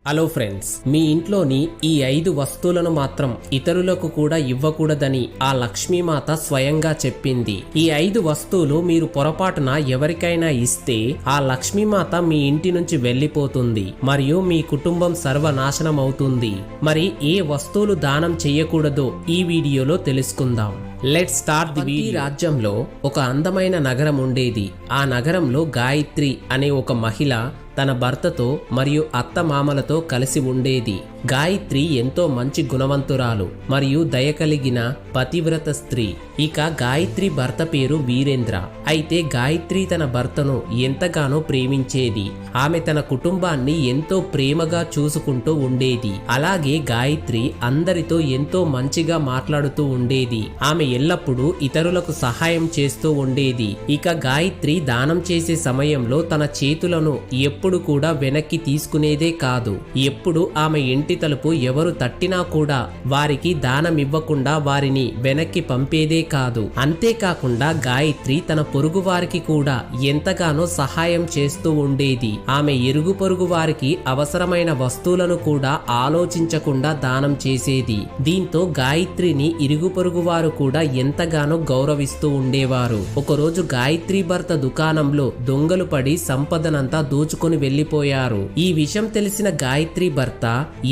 Hello friends, మీ ఇంట్లోని ఈ 5 వస్తువులను మాత్రం ఇతరులకు కూడా ఇవ్వకూడదని ఆ లక్ష్మీమాత స్వయంగా చెప్పింది. ఈ 5 వస్తువులు మీరు పొరపాటున ఎవరికైనా ఇస్తే ఆ లక్ష్మీమాత మీ ఇంటి నుంచి వెళ్లిపోతుంది మరియు మీ కుటుంబం సర్వనాశనం అవుతుంది. మరి ఏ వస్తువులు దానం చేయకూడదో ఈ వీడియోలో తెలుసుకుందాం. Let's start the video. రాజ్యంలో ఒక అందమైన నగరం ఉండేది. ఆ నగరంలో గాయత్రి అనే ఒక మహిళ తన భర్తతో మరియు అత్తమామలతో కలిసి ఉండేది. గాయత్రి ఎంతో మంచి గుణవంతురాలు మరియు దయ కలిగిన పతివ్రత స్త్రీ. ఇక గాయత్రి భర్త పేరు వీరేంద్ర. అయితే గాయత్రి తన భర్తను ఎంతగానో ప్రేమించేది. ఆమె తన కుటుంబాన్ని ఎంతో ప్రేమగా చూసుకుంటూ ఉండేది. అలాగే గాయత్రి అందరితో ఎంతో మంచిగా మాట్లాడుతూ ఉండేది. ఆమె ఎల్లప్పుడూ ఇతరులకు సహాయం చేస్తూ ఉండేది. ఇక గాయత్రి దానం చేసే సమయంలో తన చేతులను ఎప్పుడు కూడా వెనక్కి తీసుకునేదే కాదు. ఎప్పుడు ఆమె ఇంటి తలుపు ఎవరు తట్టినా కూడా వారికి దానం ఇవ్వకుండా వారిని వెనక్కి పంపేదే కాదు. అంతేకాకుండా గాయత్రి తన పొరుగు వారికి కూడా ఎంతగానో సహాయం చేస్తూ ఉండేది. ఆమె ఇరుగు పొరుగు వారికి అవసరమైన వస్తువులను కూడా ఆలోచించకుండా దానం చేసేది. దీంతో గాయత్రిని ఇరుగు పొరుగు వారు కూడా ఎంతగానో గౌరవిస్తూ ఉండేవారు. ఒకరోజు గాయత్రి భర్త దుకాణంలో దొంగలు పడి సంపదనంతా దోచుకొని వెళ్లిపోయారు. ఈ విషయం తెలిసిన గాయత్రి భర్త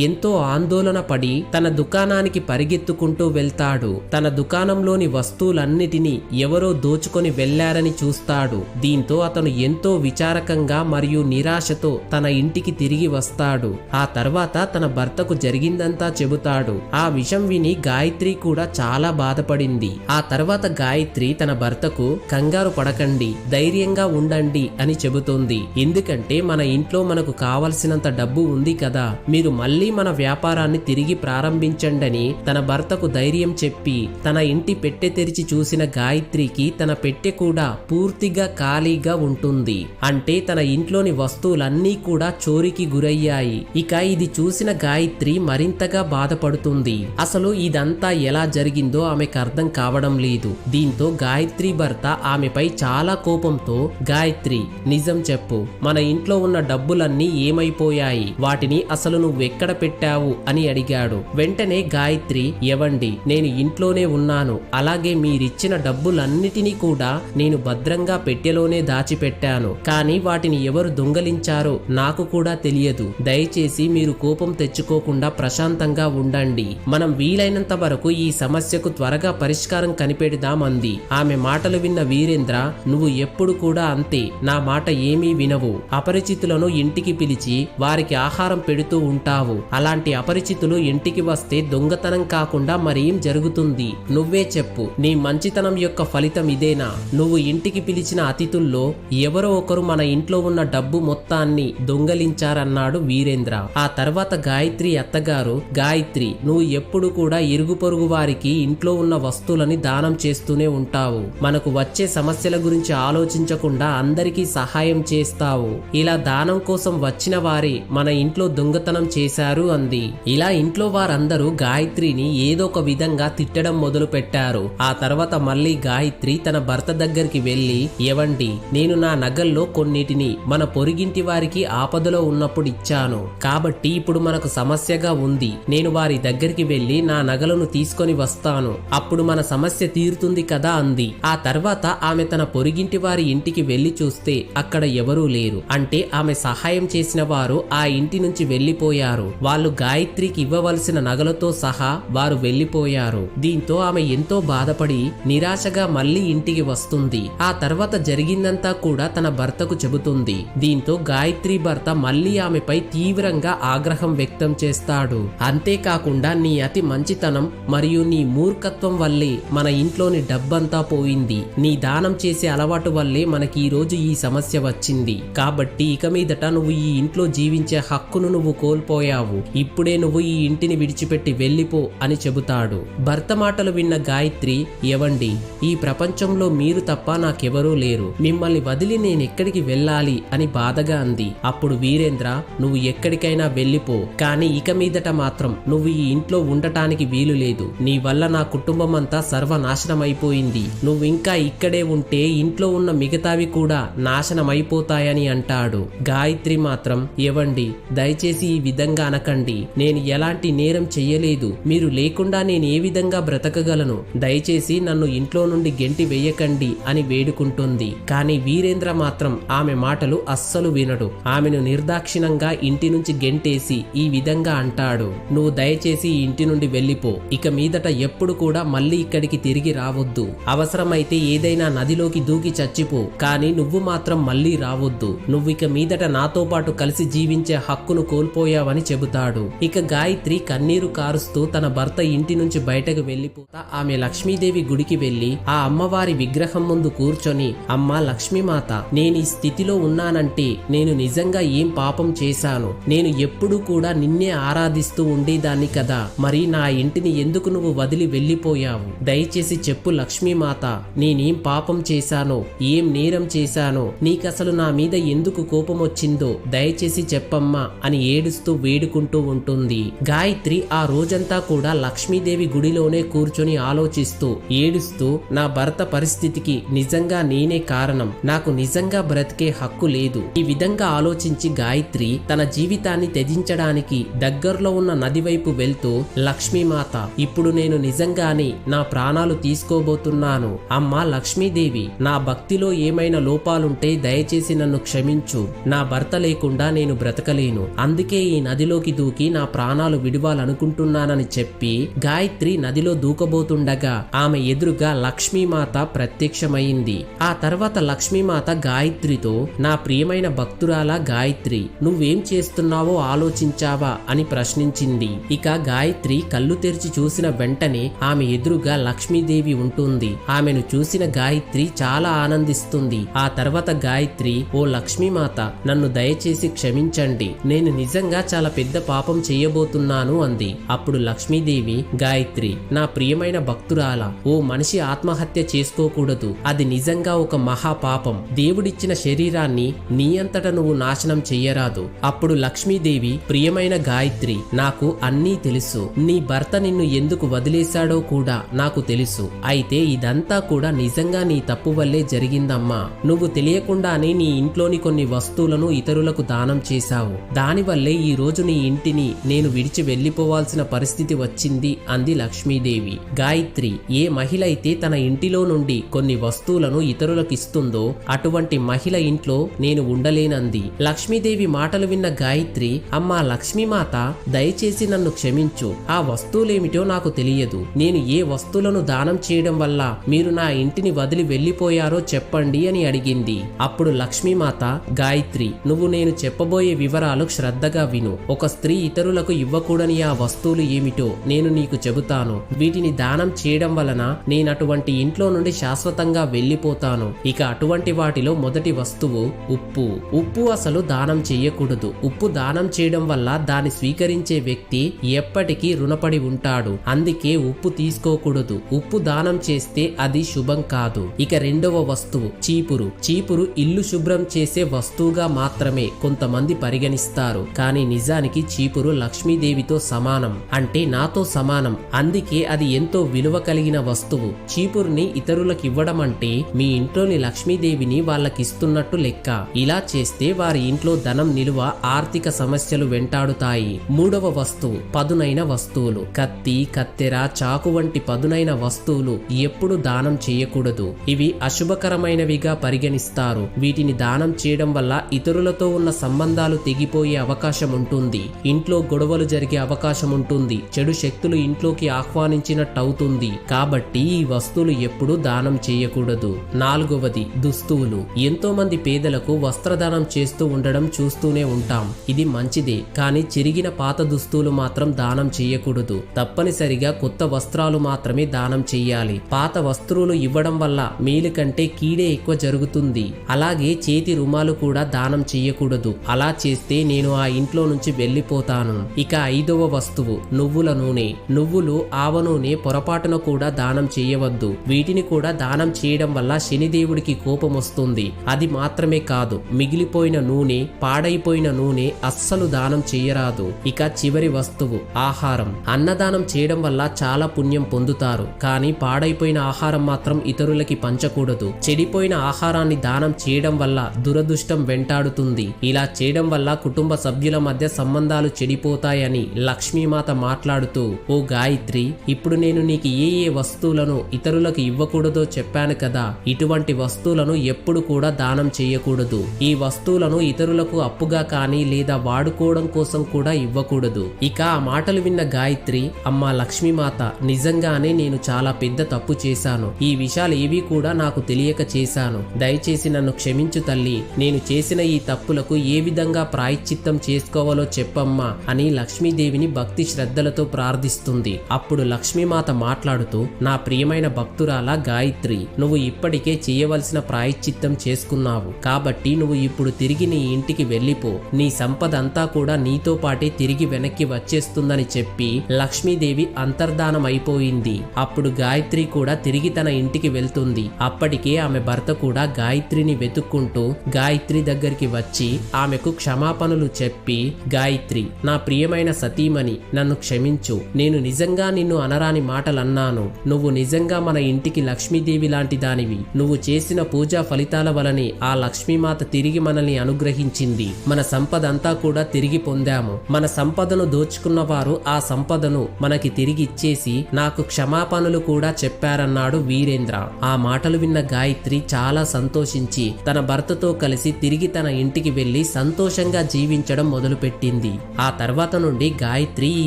ఎంతో ఆందోళన పడి తన దుకాణానికి పరిగెత్తుకుంటూ వెళ్తాడు. తన దుకాణంలోని వస్తువులన్నిటినీ ఎవరో దోచుకొని వెళ్లారని చూస్తాడు. దీంతో అతను ఎంతో విచారకంగా మరియు నిరాశతో తన ఇంటికి తిరిగి వస్తాడు. ఆ తర్వాత తన భర్తకు జరిగిందంతా చెబుతాడు. ఆ విషయం విని గాయత్రి కూడా చాలా బాధపడింది. ఆ తర్వాత గాయత్రి తన భర్తకు కంగారు పడకండి, ధైర్యంగా ఉండండి అని చెబుతోంది. ఎందుకంటే మన ఇంట్లో మనకు కావలసినంత డబ్బు ఉంది కదా, మీరు మళ్ళీ మన వ్యాపారాన్ని తిరిగి ప్రారంభించండని తన భర్తకు ధైర్యం చెప్పి తన ఇంటి పెట్టె తెరిచి చూసిన గాయత్రికి తన పెట్టె కూడా పూర్తిగా ఖాళీగా ఉంటుంది. అంటే తన ఇంట్లోని వస్తువులన్నీ కూడా చోరీకి గురయ్యాయి. ఇక ఇది చూసిన గాయత్రి మరింతగా బాధపడుతుంది. అసలు ఇదంతా ఎలా జరిగిందో ఆమెకు అర్థం కావడం లేదు. దీంతో గాయత్రి భర్త ఆమెపై చాలా కోపంతో, గాయత్రి నిజం చెప్పు, మన ఇంట్లో ఉన్న డబ్బులన్నీ ఏమైపోయాయి, వాటిని అసలు నువ్వెక్కడ పెట్టావు అని అడిగాడు. వెంటనే గాయత్రి, ఎవండి, నేను ఇంట్లోనే ఉన్నాను, అలాగే మీరిచ్చిన డబ్బులన్నిటినీ కూడా నేను భద్రంగా పెట్టెలోనే దాచిపెట్టాను. కానీ వాటిని ఎవరు దొంగలించారో నాకు కూడా తెలియదు. దయచేసి మీరు కోపం తెచ్చుకోకుండా ప్రశాంతంగా ఉండండి. మనం వీలైనంత వరకు ఈ సమస్యకు త్వరగా పరిష్కారం కనిపెడదామంది. ఆమె మాటలు విన్న వీరేంద్ర, నువ్వు ఎప్పుడు కూడా అంతే, నా మాట ఏమీ వినవు. అపరిచితులను ఇంటికి పిలిచి వారికి ఆహారం పెడుతూ ఉంటావు. అలాంటి అపరిచితులు ఇంటికి వస్తే దొంగతనం కాకుండా మరేం జరుగుతుంది? నువ్వే చెప్పు, నీ మంచితనం యొక్క ఫలితం ఇదేనా? నువ్వు ఇంటికి పిలిచిన అతిథుల్లో ఎవరో ఒకరు మన ఇంట్లో ఉన్న డబ్బు మొత్తాన్ని దొంగలించారన్నాడు వీరేంద్ర. ఆ తర్వాత గాయత్రి అత్తగారు, గాయత్రి, నువ్వు ఎప్పుడు కూడా ఇరుగు పొరుగు వారికి ఇంట్లో ఉన్న వస్తువులని దానం చేస్తూనే ఉంటావు. మనకు వచ్చే సమస్యల గురించి ఆలోచించకుండా అందరికీ సహాయం చేస్తావు. ఇలా దానం కోసం వచ్చిన వారే మన ఇంట్లో దొంగతనం చేశారు అంది. ఇలా ఇంట్లో వారందరూ గాయత్రిని ఏదో ఒక విధంగా తిట్టడం మొదలు పెట్టారు. ఆ తర్వాత మళ్ళీ గాయత్రి తన భర్త దగ్గరికి వెళ్లి, ఎవండి, నేను నా నగల్లో కొన్నిటిని మన పొరిగింటి వారికి ఆపదలో ఉన్నప్పుడు ఇచ్చాను. కాబట్టి ఇప్పుడు మనకు సమస్యగా ఉంది. నేను వారి దగ్గరికి వెళ్లి నా నగలను తీసుకొని వస్తాను. అప్పుడు మన సమస్య తీరుతుంది కదా అంది. ఆ తర్వాత ఆమె తన పొరిగింటి వారి ఇంటికి వెళ్లి చూస్తే అక్కడ ఎవరూ లేరు. అంటే ఆమె సహాయం చేసిన వారు ఆ ఇంటి నుంచి వెళ్లిపోయారు. వాళ్ళు గాయత్రికి ఇవ్వవలసిన నగలతో సహా వారు వెళ్లిపోయారు. దీంతో ఆమె ఎంతో బాధపడి నిరాశగా మళ్లీ ఇంటికి వస్తుంది. ఆ తర్వాత జరిగిందంతా కూడా తన భర్తకు చెబుతుంది. దీంతో గాయత్రి భర్త మళ్లీ ఆమెపై తీవ్రంగా ఆగ్రహం వ్యక్తం చేస్తాడు. అంతేకాకుండా నీ అతి మంచితనం మరియు నీ మూర్ఖత్వం వల్లే మన ఇంట్లోని డబ్బంతా పోయింది. నీ దానం చేసే అలవాటు వల్లే మనకి ఈ రోజు ఈ సమస్య వచ్చింది. కాబట్టి ఇక మీదట నువ్వు ఈ ఇంట్లో జీవించే హక్కును నువ్వు కోల్పోయావు. ఇప్పుడే నువ్వు ఈ ఇంటిని విడిచిపెట్టి వెళ్ళిపో అని చెబుతాడు. భర్త మాటలు విన్న గాయత్రి, ఎవండి, ఈ ప్రపంచంలో మీరు తప్ప నాకెవరూ లేరు. మిమ్మల్ని వదిలి నేనెక్కడికి వెళ్ళాలి అని బాధగా అంది. అప్పుడు వీరేంద్ర, నువ్వు ఎక్కడికైనా వెళ్ళిపో, కానీ ఇక మీదట మాత్రం నువ్వు ఈ ఇంట్లో ఉండటానికి వీలు లేదు. నీ వల్ల నా కుటుంబం అంతా సర్వనాశనమైపోయింది. నువ్వు ఇంకా ఇక్కడే ఉంటే ఇంట్లో ఉన్న మిగతావి కూడా నాశనమైపోతాయని అంటాడు. అంటాడు. గాయత్రి మాత్రం, ఏవండి, దయచేసి ఈ విధంగా అనకండి. నేను ఎలాంటి నేరం చెయ్యలేదు. మీరు లేకుండా నేను ఏ విధంగా బ్రతకగలను? దయచేసి నన్ను ఇంట్లో నుండి గెంటి వేయకండి అని వేడుకుంటుంది. కానీ వీరేంద్ర మాత్రం ఆమె మాటలు అస్సలు వినడు. ఆమెను నిర్దాక్షిణంగా ఇంటి నుంచి గెంటేసి ఈ విధంగా అంటాడు, నువ్వు దయచేసి ఈ ఇంటి నుండి వెళ్ళిపో. ఇక మీదట ఎప్పుడు కూడా మళ్ళీ ఇక్కడికి తిరిగి రావద్దు. అవసరమైతే ఏదైనా నదిలోకి దూకి చచ్చిపో, కానీ నువ్వు మాత్రం మళ్ళీ రావద్దు. నువ్వు ఇక మీదట నాతో పాటు కలిసి జీవించే హక్కును కోల్పోయావని చెబుతాడు. ఇక గాయత్రి కన్నీరు కారుస్తూ తన భర్త ఇంటి నుంచి బయటకు వెళ్లిపోతా ఆమె లక్ష్మీదేవి గుడికి వెళ్లి ఆ అమ్మవారి విగ్రహం ముందు కూర్చొని, అమ్మా లక్ష్మీమాత, నేను ఈ స్థితిలో ఉన్నానంటే నేను నిజంగా ఏం పాపం చేశాను? నేను ఎప్పుడూ కూడా నిన్నే ఆరాధిస్తూ ఉండేదాన్ని కదా, మరి నా ఇంటిని ఎందుకు నువ్వు వదిలి వెళ్లిపోయావు? దయచేసి చెప్పు లక్ష్మీమాత, నేనేం పాపం చేశానో, ఏం నేరం చేశానో, నీకసలు నా మీద ఎందుకు కోపం వచ్చిందో దయచేసి చెప్పమ్మా అని ఏడుస్తూ వేడుకుంటూ ఉంటుంది. గాయత్రి ఆ రోజంతా కూడా లక్ష్మీదేవి గుడిలోనే కూర్చొని ఆలోచిస్తూ ఏడుస్తూ, నా భర్త పరిస్థితికి నిజంగా నేనే కారణం, నాకు నిజంగా బ్రతికే హక్కు లేదు. ఈ విధంగా ఆలోచించి గాయత్రి తన జీవితాన్ని త్యజించడానికి దగ్గరలో ఉన్న నది వైపు వెళ్తూ, లక్ష్మీమాత, ఇప్పుడు నేను నిజంగానే నా ప్రాణాలు తీసుకోబోతున్నాను. అమ్మా లక్ష్మీదేవి, నా భక్తిలో ఏమైనా లోపాలుంటే దయచేసి నన్ను క్షమించు. నా భర్త లేకుండా నేను బ్రతకలేను. అందుకే ఈ నదిలోకి దూకి నా ప్రాణాలు విడవాలనుకుంటున్నానని చెప్పి గాయత్రి నదిలో దూకబోతుండగా ఆమె ఎదురుగా లక్ష్మీమాత ప్రత్యక్షమైంది. ఆ తర్వాత లక్ష్మీమాత గాయత్రితో, నా ప్రియమైన భక్తురాలా గాయత్రి, నువ్వేం చేస్తున్నావో ఆలోచించావా అని ప్రశ్నించింది. ఇక గాయత్రి కళ్ళు తెరిచి చూసిన వెంటనే ఆమె ఎదురుగా లక్ష్మీదేవి ఉంటుంది. ఆమెను చూసిన గాయత్రి చాలా ఆనందిస్తుంది. ఆ తర్వాత గాయత్రి, ఓ లక్ష్మీమాత, నన్ను దయచేసి క్షమించండి. నేను నిజంగా చాలా పెద్ద పాపం చేయబోతున్నాను అంది. అప్పుడు లక్ష్మీదేవి, గాయత్రి, నా ప్రియమైన భక్తురాల, ఓ మనిషి ఆత్మహత్య చేసుకోకూడదు. అది నిజంగా ఒక మహాపాపం. దేవుడిచ్చిన శరీరాన్ని నీ అంతట నువ్వు నాశనం చెయ్యరాదు. అప్పుడు లక్ష్మీదేవి, ప్రియమైన గాయత్రి, నాకు అన్నీ తెలుసు. నీ భర్త నిన్ను ఎందుకు వదిలేశాడో కూడా నాకు తెలుసు. అయితే ఇదంతా కూడా నిజంగా నీ తప్పు వల్లే జరిగిందమ్మా. నువ్వు తెలియకుండానే నీ ఇంట్లోని కొన్ని వస్తువులను ఇతరులకు దానం చేశావు. దానివల్లే ఈ రోజు నీ ఇంటిని నేను విడిచి వెళ్లిపోవాల్సిన పరిస్థితి వచ్చింది అంది లక్ష్మీదేవి. గాయత్రి, ఏ మహిళ అయితే తన ఇంటిలో నుండి కొన్ని వస్తువులను ఇతరులకు ఇస్తుందో అటువంటి మహిళ ఇంట్లో నేను ఉండలేనంది. లక్ష్మీదేవి మాటలు విన్న గాయత్రి, అమ్మా లక్ష్మీమాత, దయచేసి నన్ను క్షమించు. ఆ వస్తువులేమిటో నాకు తెలియదు. నేను ఏ వస్తువులను దానం చేయడం వల్ల మీరు నా ఇంటిని వదిలి వెళ్లిపోయారో చెప్పండి అని అడిగింది. అప్పుడు లక్ష్మీమాత, గాయత్రి, నువ్వు నేను చెప్పబోయే వివరాలు శ్రద్ధగా విను. ఒక స్త్రీ ఇతరులకు ఇవ్వకూడని ఆ వస్తువులు ఏమిటో నేను నీకు చెబుతాను. వీటిని దానం చేయడం వలన నేనటువంటి ఇంట్లో నుండి శాశ్వతంగా వెళ్లిపోతాను. ఇక అటువంటి వాటిలో మొదటి వస్తువు ఉప్పు. ఉప్పు అసలు దానం చేయకూడదు. ఉప్పు దానం చేయడం వల్ల దాన్ని స్వీకరించే వ్యక్తి ఎప్పటికీ రుణపడి ఉంటాడు. అందుకే ఉప్పు తీసుకోకూడదు. ఉప్పు దానం చేస్తే అది శుభం కాదు. ఇక రెండవ వస్తువు చీపురు. చీపురు ఇల్లు శుభ్రం చేసే వస్తువుగా మాత్రమే కొంతమంది పరిగణిస్తారు. కానీ నిజానికి చీపురు లక్ష్మీదేవితో సమానం, అంటే నాతో సమానం. అందుకే అది ఎంతో విలువ కలిగిన వస్తువు. చీపురుని ఇతరులకు ఇవ్వడం అంటే మీ ఇంట్లోని లక్ష్మీదేవిని వాళ్ళకిస్తున్నట్టు లెక్క. ఇలా చేస్తే వారి ఇంట్లో ధనం నిలువ, ఆర్థిక సమస్యలు వెంటాడుతాయి. మూడవ వస్తువు పదునైన వస్తువులు. కత్తి, కత్తెర, చాకు వంటి పదునైన వస్తువులు ఎప్పుడు దానం చేయకూడదు. ఇవి అశుభకరమైనవిగా పరిగణిస్తారు. వీటిని దానం చేయడం వల్ల ఇతరులతో ఉన్న సంబంధాలు తెగిపోయే అవకాశం ఉంటుంది. ఇంట్లో గొడవలు జరిగే అవకాశం ఉంటుంది. చెడు శక్తులు ఇంట్లోకి ఆహ్వానించినట్టవుతుంది. కాబట్టి ఈ వస్తువులు ఎప్పుడు దానం చేయకూడదు. నాలుగవది దుస్తువులు. ఎంతో మంది పేదలకు వస్త్రదానం చేస్తూ ఉండడం చూస్తూనే ఉంటాం. ఇది మంచిదే, కానీ చిరిగిన పాత దుస్తువులు మాత్రం దానం చేయకూడదు. తప్పనిసరిగా కొత్త వస్త్రాలు మాత్రమే దానం చెయ్యాలి. పాత వస్త్రులు ఇవ్వడం వల్ల మేలు కంటే కీడే ఎక్కువ జరుగుతుంది. అలాగే చేతి రుమాలు కూడా దానం చెయ్యకూడదు. అలా చేస్తే నేను ఆ ఇంట్లో నుంచి వెళ్లిపోతాను. ఇక ఐదవ వస్తువు నువ్వుల నూనె. నువ్వులు, ఆవ నూనె పొరపాటున కూడా దానం చేయవద్దు. వీటిని కూడా దానం చేయడం వల్ల శనిదేవుడికి కోపం వస్తుంది. అది మాత్రమే కాదు, మిగిలిపోయిన నూనె, పాడైపోయిన నూనె అస్సలు దానం చెయ్యరాదు. ఇక చివరి వస్తువు ఆహారం. అన్నదానం చేయడం వల్ల చాలా పుణ్యం పొందుతారు. కానీ పాడైపోయిన ఆహారం మాత్రం ఇతరులకి పంచకూడదు. చెడిపోయిన ఆహారాన్ని దానం చేయడం వల్ల దురదృష్టం వెంటాడుతుంది. ఇలా చేయడం వల్ల కుటుంబ సభ్యుల మధ్య సంబంధాలు చెడిపోతాయని లక్ష్మీమాత మాట్లాడుతూ, ఓ గాయత్రి, ఇప్పుడు నేను నీకు ఏ వస్తువులను ఇతరులకు ఇవ్వకూడదో చెప్పాను కదా. ఇటువంటి వస్తువులను ఎప్పుడు కూడా దానం చేయకూడదు. ఈ వస్తువులను ఇతరులకు అప్పుగా కానీ లేదా వాడుకోవడం కోసం కూడా ఇవ్వకూడదు. ఇక ఆ మాటలు విన్న గాయత్రి, అమ్మా లక్ష్మీమాత, నిజంగానే నేను చాలా పెద్ద తప్పు చేశాను. ఈ విషయాలు ఏవీ కూడా నాకు తెలియక చేశాను. దయచేసి నన్ను క్షమించు తల్లి. నేను చేసిన ఈ తప్పులకు ఏ విధంగా ప్రాయశ్చిత్తం చేసుకోవాలో చెప్పమ్మా అని లక్ష్మీదేవిని భక్తి శ్రద్ధలతో ప్రార్థిస్తుంది. అప్పుడు లక్ష్మీమాత మాట్లాడుతూ, నా ప్రియమైన భక్తురాల గాయత్రి, నువ్వు ఇప్పటికే చేయవలసిన ప్రాయశ్చిత్తం చేసుకున్నావు. కాబట్టి నువ్వు ఇప్పుడు తిరిగి నీ ఇంటికి వెళ్ళిపో. నీ సంపద అంతా కూడా నీతో పాటే తిరిగి వెనక్కి వచ్చేస్తుందని చెప్పి లక్ష్మీదేవి అంతర్ధానం అయిపోయింది. అప్పుడు గాయత్రి కూడా తిరిగి తన ఇంటికి వెళ్తుంది. అప్పటికే ఆమె భర్త కూడా గాయత్రిని వెతుక్కుంటూ గాయత్రి దగ్గరికి వచ్చి ఆమెకు క్షమాపణలు చెప్పి, గాయత్రి, నా ప్రియమైన సతీమణి, నన్ను క్షమించు. నేను నిజంగా నిన్ను అనరాని మాటలన్నాను. నువ్వు నిజంగా మన ఇంటికి లక్ష్మీదేవి లాంటి దానివి. నువ్వు చేసిన పూజా ఫలితాల వలనే ఆ లక్ష్మీమాత తిరిగి మనల్ని అనుగ్రహించింది. మన సంపద అంతా కూడా తిరిగి పొందాము. మన సంపదను దోచుకున్న వారు ఆ సంపదను మనకి తిరిగి ఇచ్చేసి నాకు క్షమాపణలు కూడా చెప్పారన్నాడు వీరేంద్ర. ఆ మాటలు విన్న గాయత్రి చాలా సంతోషించి తన భర్తతో కలిసి తిరిగి తన ఇంటికి వెళ్లి సంతోషంగా జీవించడం మొదలుపెట్టింది. ఆ తర్వాత నుండి గాయత్రి ఈ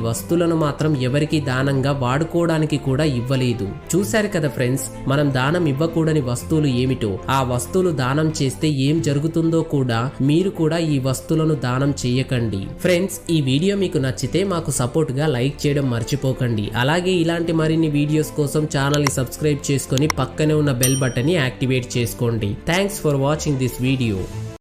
వస్తువులను మాత్రం ఎవరికి దానంగా వాడుకోవడానికి కూడా ఇవ్వలేదు. చూశారు కదా ఫ్రెండ్స్, మనం దానం ఇవ్వకూడని వస్తువులు ఏమిటో. ఆ వస్తువులు దానం చేస్తే ఏం జరుగుతుందో కూడా మీరు కూడా ఈ వస్తువులను దానం చేయకండి. ఫ్రెండ్స్, ఈ వీడియో మీకు నచ్చితే మాకు సపోర్ట్ గా లైక్ చేయడం మర్చిపోకండి. అలాగే ఇలాంటి మరిన్ని వీడియోస్ కోసం ఛానల్ ని సబ్స్క్రైబ్ చేసుకొని పక్కనే ఉన్న బెల్ బటన్ ని యాక్టివేట్ చేసుకోండి. Thanks for watching this video.